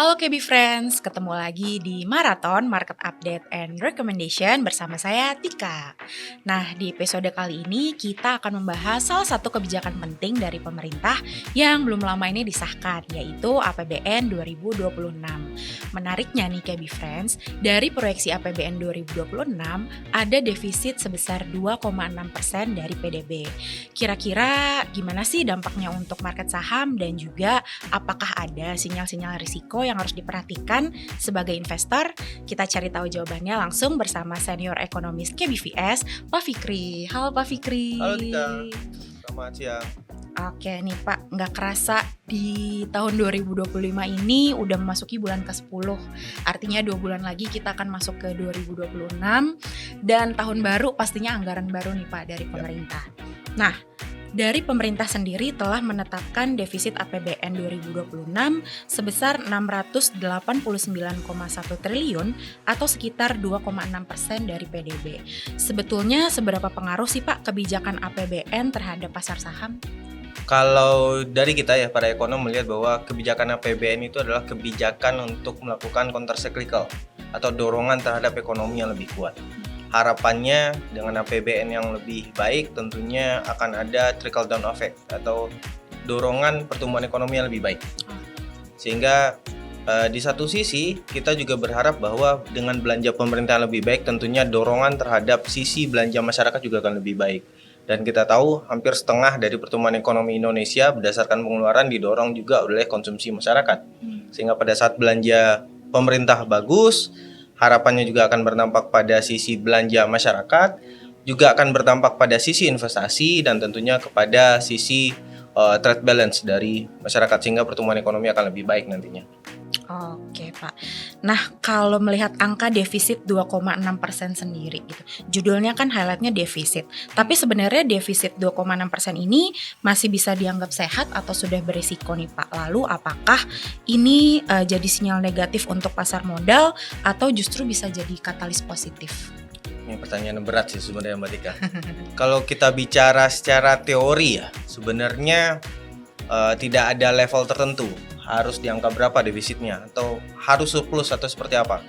Halo KB Friends, ketemu lagi di Marathon Market Update and Recommendation bersama saya Tika. Nah, di episode kali ini kita akan membahas salah satu kebijakan penting dari pemerintah yang belum lama ini disahkan, yaitu APBN 2026. Menariknya nih KB Friends, dari proyeksi APBN 2026 ada defisit sebesar 2,6% dari PDB. Kira-kira gimana sih dampaknya untuk market saham dan juga apakah ada sinyal-sinyal risiko yang harus diperhatikan sebagai investor? Kita cari tahu jawabannya langsung bersama senior ekonomis KBVS, Pak Fikri. Halo Pak Fikri. Halo Tika, selamat siang. Oke nih Pak, nggak kerasa di tahun 2025 ini udah memasuki bulan ke-10. Artinya 2 bulan lagi kita akan masuk ke 2026 dan tahun baru pastinya anggaran baru nih Pak dari pemerintah. Nah, dari pemerintah sendiri telah menetapkan defisit APBN 2026 sebesar 689,1 triliun atau sekitar 2,6% dari PDB. Sebetulnya seberapa pengaruh sih Pak kebijakan APBN terhadap pasar saham? Kalau dari kita ya para ekonom melihat bahwa kebijakan APBN itu adalah kebijakan untuk melakukan counter cyclical atau dorongan terhadap ekonomi yang lebih kuat. Harapannya dengan APBN yang lebih baik tentunya akan ada trickle down effect atau dorongan pertumbuhan ekonomi yang lebih baik. Sehingga di satu sisi kita juga berharap bahwa dengan belanja pemerintah yang lebih baik tentunya dorongan terhadap sisi belanja masyarakat juga akan lebih baik. Dan kita tahu hampir setengah dari pertumbuhan ekonomi Indonesia berdasarkan pengeluaran didorong juga oleh konsumsi masyarakat. Sehingga pada saat belanja pemerintah bagus, harapannya juga akan berdampak pada sisi belanja masyarakat, juga akan berdampak pada sisi investasi dan tentunya kepada sisi trade balance dari masyarakat sehingga pertumbuhan ekonomi akan lebih baik nantinya. Oke Pak. Nah kalau melihat angka defisit 2,6% sendiri gitu, judulnya kan highlightnya defisit. Tapi sebenarnya defisit 2,6% ini masih bisa dianggap sehat atau sudah berisiko nih Pak? Lalu apakah ini jadi sinyal negatif untuk pasar modal atau justru bisa jadi katalis positif? Ini pertanyaan berat sih sebenarnya Mbak Tika. Kalau kita bicara secara teori ya, sebenarnya tidak ada level tertentu harus di angka berapa defisitnya atau harus surplus atau seperti apa.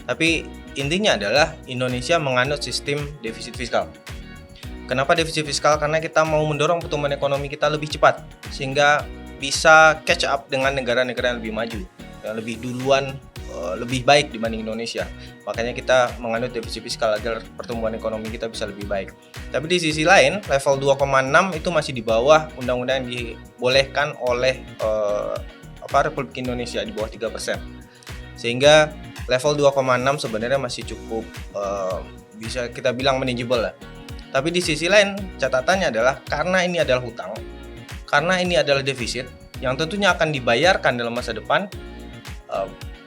Tapi intinya adalah Indonesia menganut sistem defisit fiskal. Kenapa defisit fiskal? Karena kita mau mendorong pertumbuhan ekonomi kita lebih cepat sehingga bisa catch up dengan negara-negara yang lebih maju, yang lebih duluan, lebih baik dibanding Indonesia. Makanya kita menganut defisit fiskal agar pertumbuhan ekonomi kita bisa lebih baik. Tapi di sisi lain, level 2,6 itu masih di bawah undang-undang yang dibolehkan oleh Republik Indonesia di bawah 3%. Sehingga level 2,6 sebenarnya masih cukup bisa kita bilang manageable lah. Tapi di sisi lain catatannya adalah karena ini adalah hutang, karena ini adalah defisit yang tentunya akan dibayarkan dalam masa depan,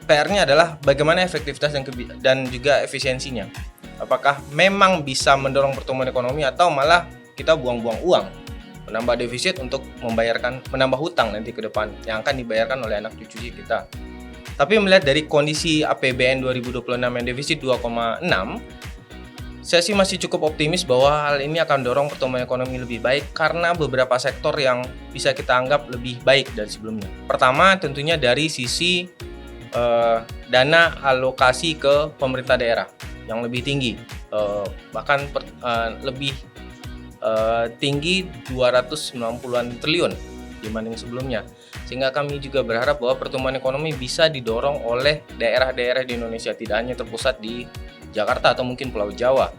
PR-nya adalah bagaimana efektivitas dan juga efisiensinya. Apakah memang bisa mendorong pertumbuhan ekonomi atau malah kita buang-buang uang, menambah defisit untuk menambah hutang nanti ke depan yang akan dibayarkan oleh anak cucu kita. Tapi melihat dari kondisi APBN 2026 yang defisit 2,6, saya sih masih cukup optimis bahwa hal ini akan dorong pertumbuhan ekonomi lebih baik karena beberapa sektor yang bisa kita anggap lebih baik dari sebelumnya. Pertama tentunya dari sisi dana alokasi ke pemerintah daerah yang lebih tinggi, bahkan lebih tinggi 290-an triliun dibanding sebelumnya. Sehingga kami juga berharap bahwa pertumbuhan ekonomi bisa didorong oleh daerah-daerah di Indonesia, tidak hanya terpusat di Jakarta atau mungkin Pulau Jawa.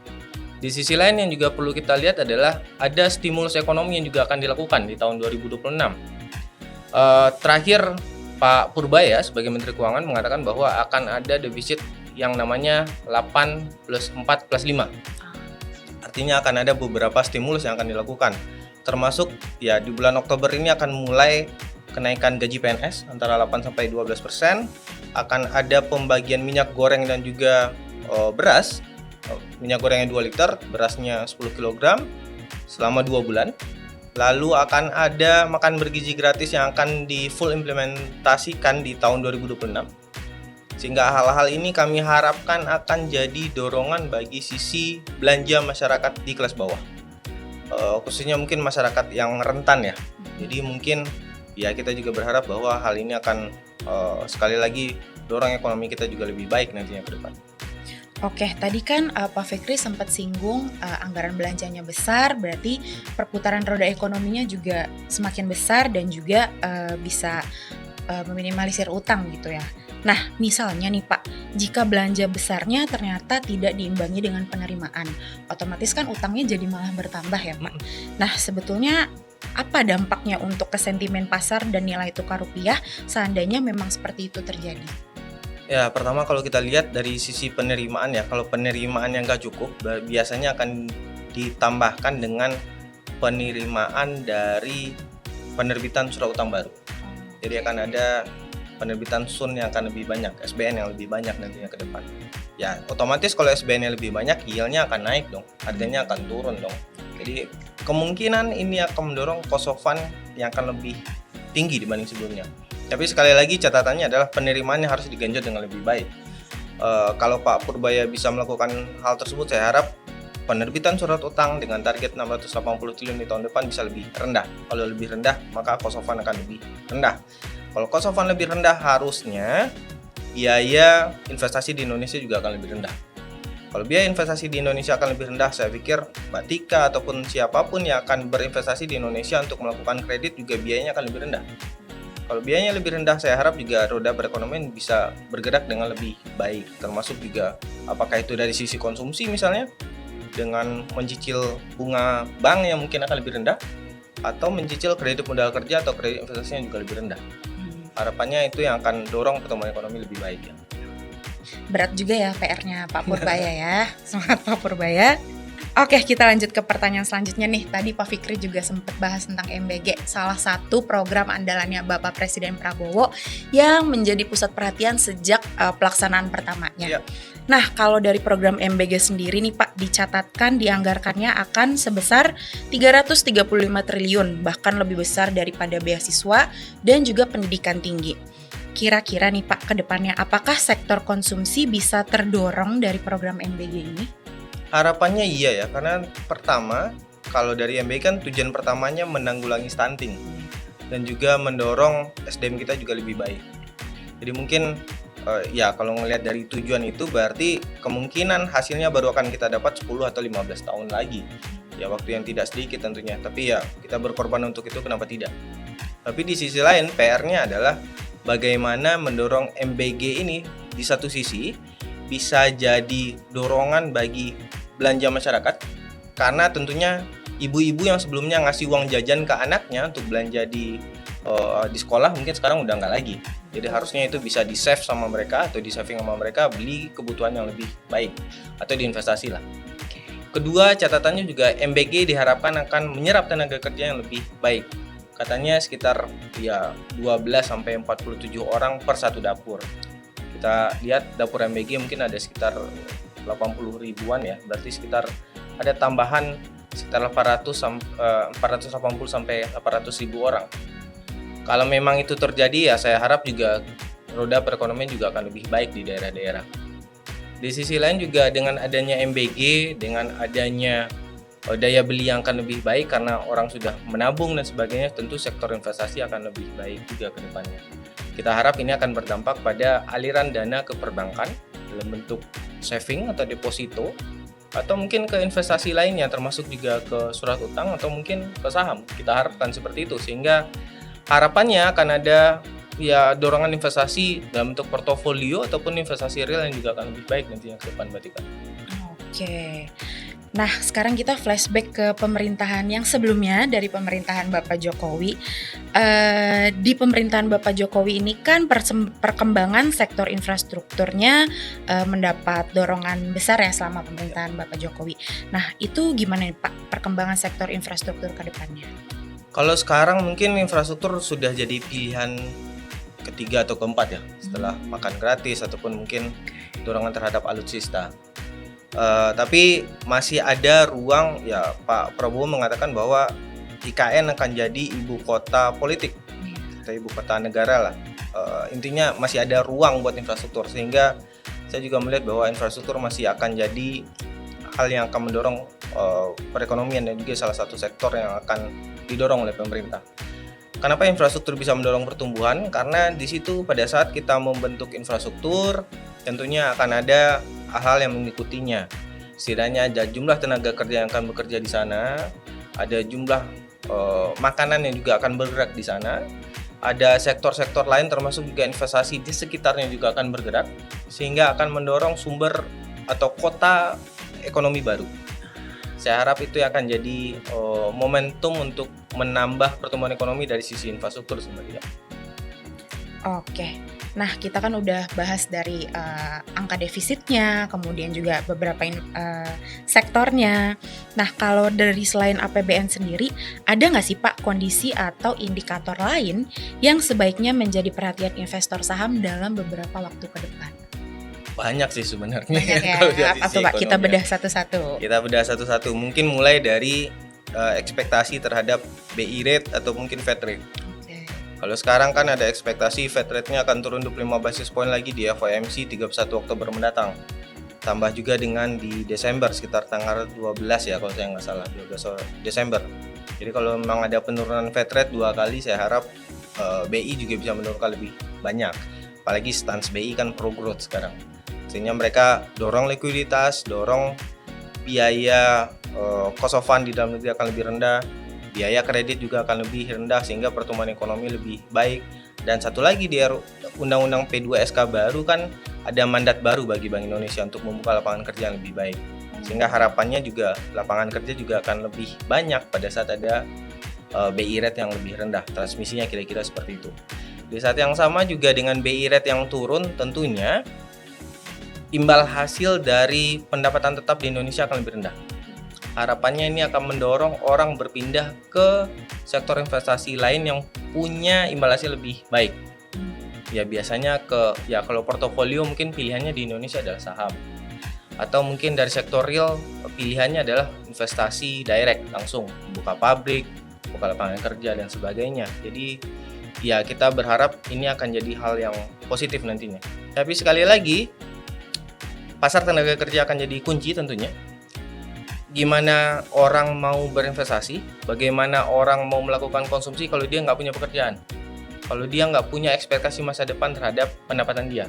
Di sisi lain yang juga perlu kita lihat adalah ada stimulus ekonomi yang juga akan dilakukan di tahun 2026. Terakhir Pak Purbaya sebagai Menteri Keuangan mengatakan bahwa akan ada defisit yang namanya 8 plus 4 plus 5. Artinya akan ada beberapa stimulus yang akan dilakukan. Termasuk ya di bulan Oktober ini akan mulai kenaikan gaji PNS antara 8-12%. Akan ada pembagian minyak goreng dan juga beras. Minyak gorengnya 2 liter, berasnya 10 kg selama 2 bulan. Lalu akan ada makan bergizi gratis yang akan di full implementasikan di tahun 2026. Sehingga hal-hal ini kami harapkan akan jadi dorongan bagi sisi belanja masyarakat di kelas bawah. Khususnya mungkin masyarakat yang rentan ya. Jadi mungkin ya kita juga berharap bahwa hal ini akan sekali lagi dorong ekonomi kita juga lebih baik nantinya ke depan. Oke, tadi kan Pak Fikri sempat singgung anggaran belanjanya besar, berarti perputaran roda ekonominya juga semakin besar dan juga bisa meminimalisir utang gitu ya. Nah, misalnya nih Pak, jika belanja besarnya ternyata tidak diimbangi dengan penerimaan, otomatis kan utangnya jadi malah bertambah ya Pak. Nah, sebetulnya apa dampaknya untuk ke sentimen pasar dan nilai tukar rupiah seandainya memang seperti itu terjadi? Ya, pertama kalau kita lihat dari sisi penerimaan ya, kalau penerimaan yang nggak cukup, biasanya akan ditambahkan dengan penerimaan dari penerbitan surat utang baru. Jadi akan ada penerbitan SUN yang akan lebih banyak, SBN yang lebih banyak nantinya ke depan. Ya, otomatis kalau SBN yang lebih banyak, yield-nya akan naik dong, harganya akan turun dong. Jadi kemungkinan ini akan mendorong cost of fund yang akan lebih tinggi dibanding sebelumnya. Tapi sekali lagi catatannya adalah penerimaannya harus digenjot dengan lebih baik. Kalau Pak Purbaya bisa melakukan hal tersebut, saya harap penerbitan surat utang dengan target 680 triliun di tahun depan bisa lebih rendah. Kalau lebih rendah, maka cost of fund akan lebih rendah. Kalau cost of fund lebih rendah, harusnya biaya investasi di Indonesia juga akan lebih rendah. Kalau biaya investasi di Indonesia akan lebih rendah, saya pikir Mbak Tika ataupun siapapun yang akan berinvestasi di Indonesia untuk melakukan kredit juga biayanya akan lebih rendah. Kalau biayanya lebih rendah, saya harap juga roda perekonomian bisa bergerak dengan lebih baik. Termasuk juga apakah itu dari sisi konsumsi misalnya, dengan mencicil bunga bank yang mungkin akan lebih rendah, atau mencicil kredit modal kerja atau kredit investasinya juga lebih rendah. Harapannya itu yang akan dorong pertumbuhan ekonomi lebih baik ya. Berat juga ya PR-nya Pak Purbaya ya. Semangat Pak Purbaya. Oke, kita lanjut ke pertanyaan selanjutnya nih. Tadi Pak Fikri juga sempat bahas tentang MBG, salah satu program andalannya Bapak Presiden Prabowo yang menjadi pusat perhatian sejak pelaksanaan pertamanya. Ya. Nah, kalau dari program MBG sendiri nih Pak, dicatatkan dianggarkannya akan sebesar 335 triliun, bahkan lebih besar daripada beasiswa dan juga pendidikan tinggi. Kira-kira nih Pak, ke depannya apakah sektor konsumsi bisa terdorong dari program MBG ini? Harapannya iya ya, karena pertama kalau dari MBG kan tujuan pertamanya menanggulangi stunting dan juga mendorong SDM kita juga lebih baik. Jadi mungkin ya kalau ngelihat dari tujuan itu berarti kemungkinan hasilnya baru akan kita dapat 10 atau 15 tahun lagi. Ya waktu yang tidak sedikit tentunya, tapi ya kita berkorban untuk itu, kenapa tidak. Tapi di sisi lain PR-nya adalah bagaimana mendorong MBG ini di satu sisi bisa jadi dorongan bagi belanja masyarakat, karena tentunya ibu-ibu yang sebelumnya ngasih uang jajan ke anaknya untuk belanja di sekolah mungkin sekarang udah nggak lagi. Jadi harusnya itu bisa di save sama mereka atau di saving sama mereka, beli kebutuhan yang lebih baik atau diinvestasi lah. Kedua, catatannya juga MBG diharapkan akan menyerap tenaga kerja yang lebih baik. Katanya sekitar ya 12-47 orang per satu dapur. Kita lihat dapur MBG mungkin ada sekitar 80 ribuan ya, berarti sekitar ada tambahan sekitar 480 sampai 800 ribu orang. Kalau memang itu terjadi ya saya harap juga roda perekonomian juga akan lebih baik di daerah-daerah. Di sisi lain juga dengan adanya MBG, dengan adanya daya beli yang akan lebih baik karena orang sudah menabung dan sebagainya, tentu sektor investasi akan lebih baik juga ke depannya. Kita harap ini akan berdampak pada aliran dana ke perbankan dalam bentuk saving atau deposito, atau mungkin ke investasi lainnya termasuk juga ke surat utang atau mungkin ke saham. Kita harapkan seperti itu sehingga harapannya akan ada ya dorongan investasi dalam bentuk portofolio ataupun investasi real yang juga akan lebih baik nantinya ke depan, Mbak Tika. Oke. Nah, sekarang kita flashback ke pemerintahan yang sebelumnya dari pemerintahan Bapak Jokowi. Di pemerintahan Bapak Jokowi ini kan perkembangan sektor infrastrukturnya mendapat dorongan besar ya selama pemerintahan Bapak Jokowi. Nah, itu gimana nih Pak perkembangan sektor infrastruktur ke depannya? Kalau sekarang mungkin infrastruktur sudah jadi pilihan ketiga atau keempat ya, setelah makan gratis ataupun mungkin dorongan terhadap alutsista. Tapi masih ada ruang ya, Pak Prabowo mengatakan bahwa IKN akan jadi ibu kota politik atau ibu kota negara lah. Intinya masih ada ruang buat infrastruktur, sehingga saya juga melihat bahwa infrastruktur masih akan jadi hal yang akan mendorong perekonomian dan juga salah satu sektor yang akan didorong oleh pemerintah. Kenapa infrastruktur bisa mendorong pertumbuhan? Karena di situ pada saat kita membentuk infrastruktur, tentunya akan ada hal-hal yang mengikutinya. Setidaknya ada jumlah tenaga kerja yang akan bekerja di sana, ada jumlah makanan yang juga akan bergerak di sana, ada sektor-sektor lain termasuk juga investasi di sekitarnya juga akan bergerak, sehingga akan mendorong sumber atau kota ekonomi baru. Saya harap itu akan jadi momentum untuk menambah pertumbuhan ekonomi dari sisi infrastruktur sebenarnya. Oke, nah kita kan udah bahas dari angka defisitnya, kemudian juga beberapa sektornya. Nah kalau dari selain APBN sendiri, ada nggak sih Pak kondisi atau indikator lain yang sebaiknya menjadi perhatian investor saham dalam beberapa waktu ke depan? Banyak sih sebenarnya. Banyak ya, kalau dari apa sisi tuh Pak? Kita ekonomi. bedah satu-satu. Kita bedah satu-satu. Mungkin mulai dari ekspektasi terhadap BI rate atau mungkin Fed rate. Oke. Kalau sekarang kan ada ekspektasi Fed rate-nya akan turun 25 basis point lagi di FOMC 31 Oktober mendatang. Tambah juga dengan di Desember sekitar tanggal 12 ya kalau saya nggak salah, 12 Desember. Jadi kalau memang ada penurunan Fed rate 2 kali, saya harap BI juga bisa menurunkan lebih banyak. Apalagi stance BI kan pro growth sekarang. Sehingga mereka dorong likuiditas, dorong biaya cost of fund di dalam negeri akan lebih rendah, biaya kredit juga akan lebih rendah sehingga pertumbuhan ekonomi lebih baik. Dan satu lagi di Undang-Undang P2SK baru kan ada mandat baru bagi Bank Indonesia untuk membuka lapangan kerja yang lebih baik. Sehingga harapannya juga lapangan kerja juga akan lebih banyak pada saat ada BI rate yang lebih rendah. Transmisinya kira-kira seperti itu. Di saat yang sama juga dengan BI rate yang turun, tentunya imbal hasil dari pendapatan tetap di Indonesia akan lebih rendah. Harapannya ini akan mendorong orang berpindah ke sektor investasi lain yang punya imbal hasil lebih baik. Ya biasanya kalau portofolio mungkin pilihannya di Indonesia adalah saham. Atau mungkin dari sektor real pilihannya adalah investasi direct langsung, buka pabrik, buka lapangan kerja dan sebagainya. Jadi ya kita berharap ini akan jadi hal yang positif nantinya. Tapi sekali lagi pasar tenaga kerja akan jadi kunci tentunya. Gimana orang mau berinvestasi, bagaimana orang mau melakukan konsumsi kalau dia nggak punya pekerjaan, kalau dia nggak punya ekspektasi masa depan terhadap pendapatan dia.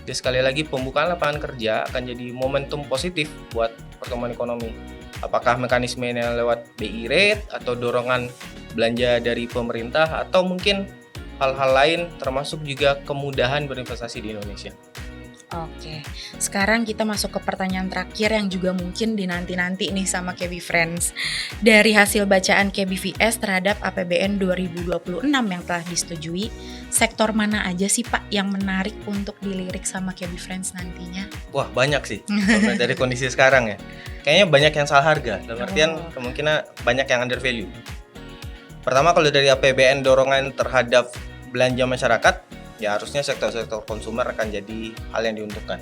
Jadi sekali lagi pembukaan lapangan kerja akan jadi momentum positif buat pertumbuhan ekonomi. Apakah mekanismenya lewat BI rate atau dorongan belanja dari pemerintah atau mungkin hal-hal lain termasuk juga kemudahan berinvestasi di Indonesia. Oke, sekarang kita masuk ke pertanyaan terakhir yang juga mungkin dinanti-nanti nih sama KB Friends. Dari hasil bacaan KBVS terhadap APBN 2026 yang telah disetujui, sektor mana aja sih Pak yang menarik untuk dilirik sama KB Friends nantinya? Wah banyak sih, dari kondisi sekarang ya. Kayaknya banyak yang salah harga, dalam artian kemungkinan banyak yang under value. Pertama kalau dari APBN dorongan terhadap belanja masyarakat, ya harusnya sektor-sektor konsumer akan jadi hal yang diuntungkan.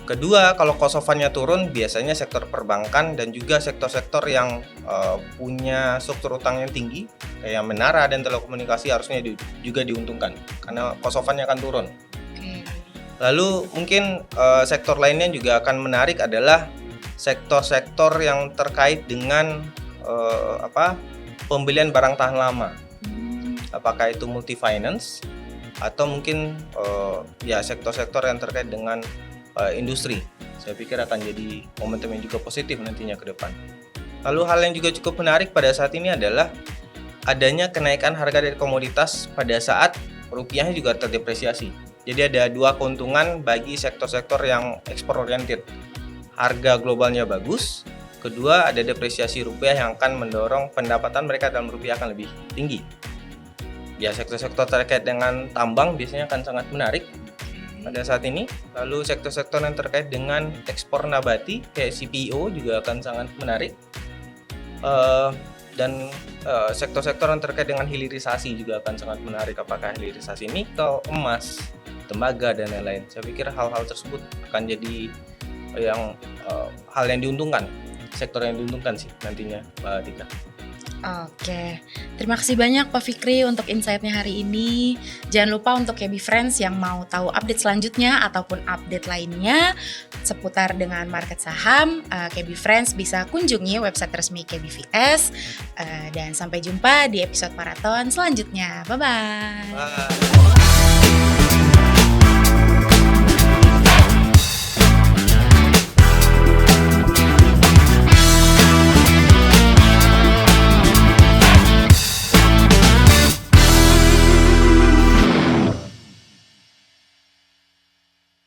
Kedua, kalau cost of fund-nya turun, biasanya sektor perbankan dan juga sektor-sektor yang punya struktur utang yang tinggi, kayak menara dan telekomunikasi harusnya juga diuntungkan, karena cost of fund-nya akan turun. Lalu mungkin sektor lainnya juga akan menarik adalah sektor-sektor yang terkait dengan pembelian barang tahan lama. Apakah itu multi finance atau mungkin sektor-sektor yang terkait dengan industri. Saya pikir akan jadi momentum yang juga positif nantinya ke depan. Lalu hal yang juga cukup menarik pada saat ini adalah adanya kenaikan harga dari komoditas pada saat rupiahnya juga terdepresiasi. Jadi ada dua keuntungan bagi sektor-sektor yang ekspor oriented. Harga globalnya bagus, kedua ada depresiasi rupiah yang akan mendorong pendapatan mereka dalam rupiah akan lebih tinggi. Ya sektor-sektor terkait dengan tambang biasanya akan sangat menarik pada saat ini. Lalu sektor-sektor yang terkait dengan ekspor nabati kayak CPO juga akan sangat menarik. Dan sektor-sektor yang terkait dengan hilirisasi juga akan sangat menarik. Apakah hilirisasi nikel, emas, tembaga dan lain-lain. Saya pikir hal-hal tersebut akan jadi hal yang diuntungkan, sektor yang diuntungkan sih nantinya, Mbak Tika. Oke, terima kasih banyak Pak Fikri untuk insight-nya hari ini. Jangan lupa untuk KB Friends yang mau tahu update selanjutnya ataupun update lainnya seputar dengan market saham, KB Friends bisa kunjungi website resmi KBVS. Dan sampai jumpa di episode maraton selanjutnya. Bye-bye. Bye.